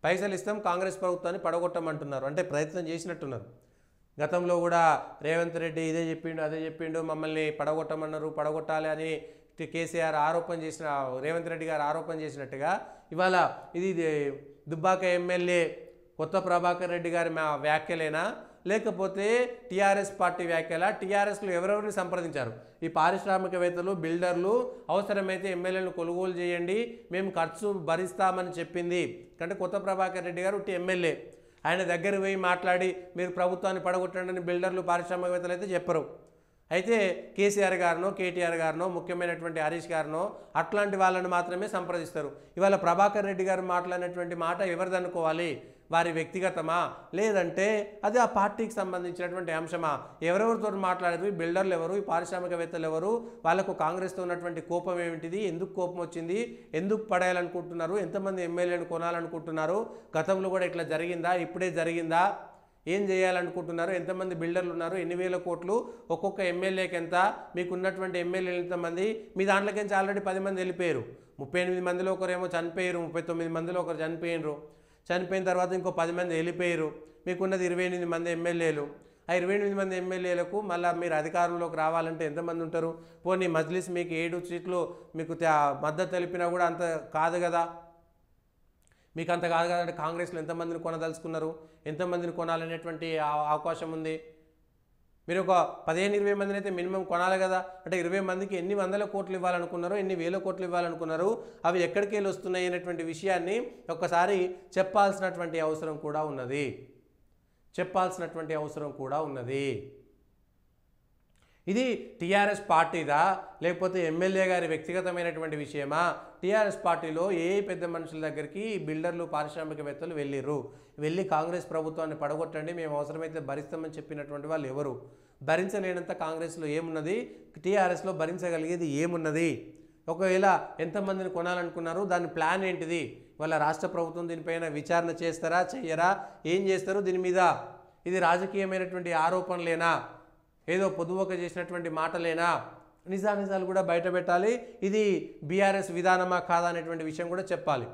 పైసలు ఇస్తాం కాంగ్రెస్ ప్రభుత్వాన్ని పడగొట్టమంటున్నారు. అంటే ప్రయత్నం చేసినట్టున్నారు. గతంలో కూడా రేవంత్ రెడ్డి ఇదే చెప్పిండు అదే చెప్పిండు, మమ్మల్ని పడగొట్టమన్నారు, పడగొట్టాలి అని కేసీఆర్ ఆరోపణ చేసిన, రేవంత్ రెడ్డి గారు ఆరోపణ చేసినట్టుగా ఇవాళ ఇది దుబ్బాక ఎమ్మెల్యే కొత్త ప్రభాకర్ రెడ్డి గారి వ్యాఖ్యలేనా, లేకపోతే టీఆర్ఎస్ పార్టీ వ్యాఖ్యల? టీఆర్ఎస్లో ఎవరెవరిని సంప్రదించారు? ఈ పారిశ్రామికవేత్తలు, బిల్డర్లు అవసరమైతే ఎమ్మెల్యేలను కొనుగోలు చేయండి, మేము ఖర్చు భరిస్తామని చెప్పింది. అంటే కొత్త ప్రభాకర్ రెడ్డి గారు ఎమ్మెల్యే, ఆయన దగ్గర పోయి మాట్లాడి మీరు ప్రభుత్వాన్ని పడగొట్టండి అని బిల్డర్లు, పారిశ్రామికవేత్తలు అయితే చెప్పరు. అయితే కేసీఆర్ గారినో, కేటీఆర్ గారినో, ముఖ్యమైనటువంటి హరీష్ గారినో అట్లాంటి వాళ్ళని మాత్రమే సంప్రదిస్తారు. ఇవాళ ప్రభాకర్ రెడ్డి గారు మాట్లాడినటువంటి మాట ఎవరిది అనుకోవాలి? వారి వ్యక్తిగతమా, లేదంటే అది ఆ పార్టీకి సంబంధించినటువంటి అంశమా? ఎవరెవరితో మాట్లాడారు? ఈ బిల్డర్లు ఎవరు? ఈ పారిశ్రామికవేత్తలు ఎవరు? వాళ్ళకు కాంగ్రెస్తో ఉన్నటువంటి కోపం ఏమిటిది? ఎందుకు కోపం వచ్చింది? ఎందుకు పడేయాలనుకుంటున్నారు? ఎంతమంది ఎమ్మెల్యేలను కొనాలనుకుంటున్నారు? గతంలో కూడా ఇట్లా జరిగిందా? ఇప్పుడే జరిగిందా? ఏం చేయాలనుకుంటున్నారు? ఎంతమంది బిల్డర్లు ఉన్నారు? ఎన్ని వేల కోట్లు ఒక్కొక్క ఎమ్మెల్యేకి ఎంత? మీకు ఉన్నటువంటి ఎమ్మెల్యేలు ఎంతమంది? మీ దాంట్లోకించి ఆల్రెడీ 10 మంది వెళ్ళిపోయారు. 38 మందిలో ఒకరేమో చనిపోయారు, 39 మందిలో ఒకరు చనిపోయినరు. చనిపోయిన తర్వాత ఇంకో 10 మంది వెళ్ళిపోయారు. మీకున్నది 28 మంది ఎమ్మెల్యేలు. ఆ 28 మంది ఎమ్మెల్యేలకు మళ్ళీ మీరు అధికారంలోకి రావాలంటే ఎంతమంది ఉంటారు? పోనీ మజ్లిస్ మీకు 7 సీట్లు మీకు మద్దతు తెలిపినా కూడా అంత కాదు కదా. మీకు అంత కాదు కదంటే కాంగ్రెస్లో ఎంతమందిని కొనదలుచుకున్నారు? ఎంతమందిని కొనాలనేటువంటి అవకాశం ఉంది? మీరు ఒక 15-20 మందిని అయితే మినిమం కొనాలి కదా. అంటే 20 మందికి ఎన్ని వందల కోట్లు ఇవ్వాలనుకున్నారో, ఎన్ని వేల కోట్లు ఇవ్వాలనుకున్నారు, అవి ఎక్కడికి వెళ్ళి వస్తున్నాయి అనేటువంటి విషయాన్ని ఒక్కసారి చెప్పాల్సినటువంటి అవసరం కూడా ఉన్నది. ఇది టీఆర్ఎస్ పార్టీదా, లేకపోతే ఎమ్మెల్యే గారి వ్యక్తిగతమైనటువంటి విషయమా? టీఆర్ఎస్ పార్టీలో ఏ పెద్ద మనుషుల దగ్గరికి బిల్డర్లు, పారిశ్రామికవేత్తలు వెళ్ళి కాంగ్రెస్ ప్రభుత్వాన్ని పడగొట్టండి, మేము అవసరమైతే భరిస్తామని చెప్పినటువంటి వాళ్ళు ఎవరు? భరించలేనంత కాంగ్రెస్లో ఏమున్నది? టీఆర్ఎస్లో భరించగలిగేది ఏమున్నది? ఒకవేళ ఎంతమందిని కొనాలనుకున్నారు? దాని ప్లాన్ ఏంటిది? వాళ్ళ రాష్ట్ర ప్రభుత్వం దీనిపైన విచారణ చేస్తారా, చెయ్యరా, ఏం చేస్తారు దీని మీద? ఇది రాజకీయమైనటువంటి ఆరోపణలేనా, ఏదో పొదువక చేసినటువంటి మాటలేనా? నిజాలు కూడా బయట పెట్టాలి. ఇది బీఆర్ఎస్ విధానమా కాదా అనేటువంటి విషయం కూడా చెప్పాలి.